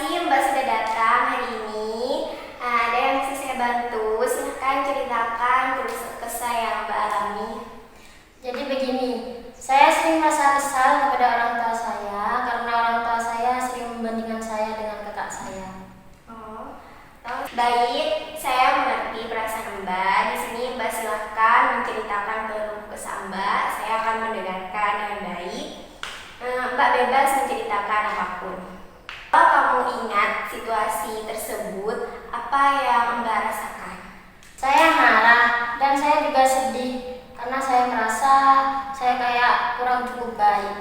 kasih Mbak sudah datang hari ini. Ada yang bisa saya bantu? Silahkan ceritakan terus kesah yang Mbak alami. Jadi begini, saya sering merasa kesal kepada orang tua saya karena orang tua saya sering membandingkan saya dengan kakak saya. Baik, saya mengerti perasaan Mbak. Di sini Mbak silahkan menceritakan keluh kesah Mbak. Saya akan mendengarkan dengan baik. Mbak bebas menceritakan apapun. Kalau kamu ingat situasi tersebut, apa yang Mbak rasakan? Saya marah dan saya juga sedih karena saya merasa saya kayak kurang cukup baik.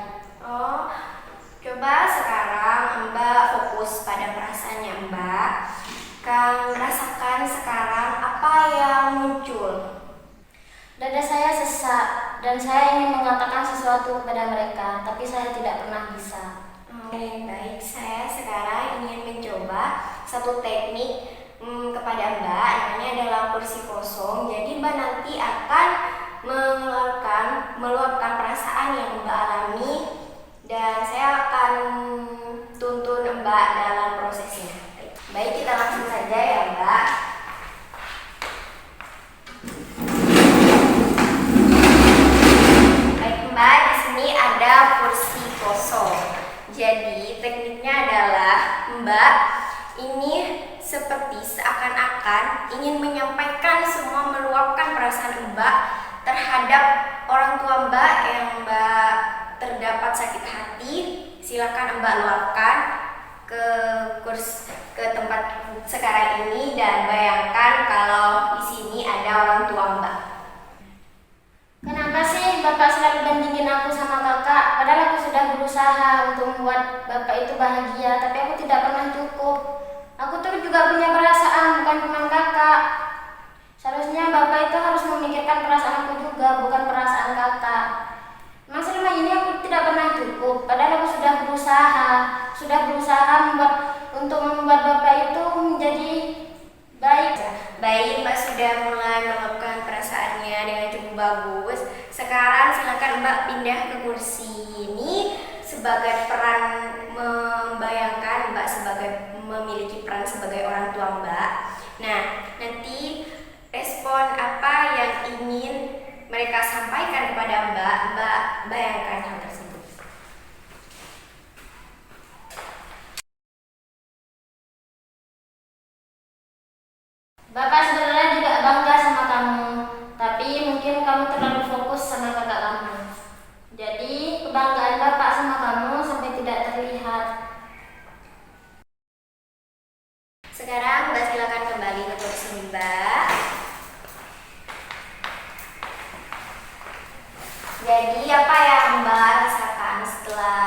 Coba sekarang Mbak fokus pada perasaannya Mbak. Kang rasakan sekarang apa yang muncul? Dada saya sesak dan saya ingin mengatakan sesuatu kepada mereka, tapi saya tidak pernah bisa. Baik, saya sekarang ingin mencoba satu teknik kepada Mbak, namanya adalah kursi kosong. Jadi Mbak nanti akan meluapkan perasaan yang Mbak alami dan saya akan tuntun Mbak dalam prosesnya. Baik, kita langsung saja ya Mbak. Baik Mbak, di sini ada kursi kosong. Jadi tekniknya adalah Mbak ini seperti seakan-akan ingin menyampaikan semua, meluapkan perasaan Mbak terhadap orang tua Mbak yang Mbak terdapat sakit hati. Silakan Mbak luapkan ke tempat sekarang ini dan bayangkan kalau di sini ada orang tua Mbak. Kenapa sih Bapak selalu bandingin aku sama kakak? Padahal aku sudah berusaha untuk membuat Bapak itu bahagia, tapi aku tidak pernah cukup. Aku tuh juga punya perasaan, bukan cuma kakak. Seharusnya Bapak itu harus memikirkan perasaan aku juga, bukan perasaan kakak. Memang selama ini aku tidak pernah cukup, padahal aku sudah berusaha untuk membuat Bapak itu menjadi baik. Baik, Mbak sudah mulai meluapkan perasaannya dengan cukup bagus. Sekarang silakan Mbak pindah ke kursi ini sebagai peran membayangkan Mbak sebagai memiliki peran sebagai orang tua Mbak. Nah, nanti respon apa yang ingin mereka sampaikan kepada Mbak, Mbak bayangkan hal tersebut. Bapak sebenarnya juga bangga sama kamu, tapi mungkin kamu terlalu fokus sama kakak kamu. Jadi kebanggaan Bapak sama kamu sampai tidak terlihat. Sekarang Mbak silakan kembali ke kursi Mbak. Jadi apa yang Mbak rasakan setelah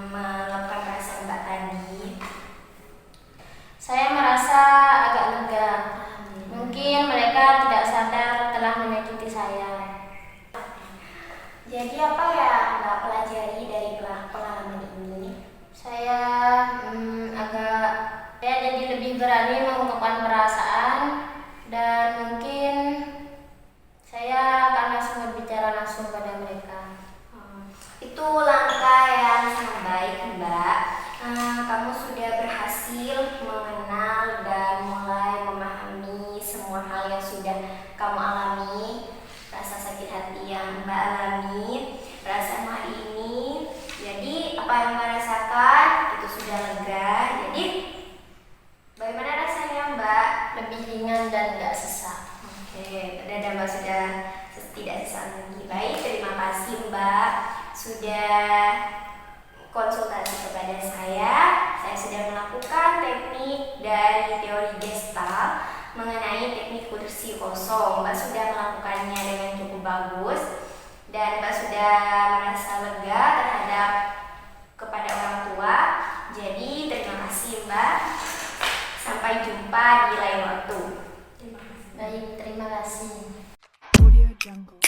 melakukan perasaan Mbak tadi? Saya merasa agak lega. Mungkin mereka tidak sadar telah menyakiti saya. Jadi apa yang Mbak pelajari dari pengalaman ini? Saya jadi lebih berani mengungkapkan perasaan dan mungkin saya akan langsung berbicara langsung pada mereka. Itu langkah yang sangat baik Mbak. Kamu sudah berhasil mengenal dan mulai memahami semua hal yang sudah kamu alami. Rasa sakit hati yang Mbak alami, perasaan hari ini. Jadi apa yang Mbak rasakan itu sudah lega. Jadi bagaimana rasanya Mbak? Lebih ringan dan gak sesak. Oke, dada Mbak sudah tidak sesak lagi. Baik, terima kasih Mbak sudah konsultasi kepada saya. Saya sudah melakukan teknik dari teori Gestalt mengenai teknik kursi kosong. Mbak sudah melakukannya dengan cukup bagus dan Mbak sudah merasa lega terhadap kepada orang tua. Jadi terima kasih Mbak. Sampai jumpa di lain waktu. Baik, terima kasih. Audio Jungle.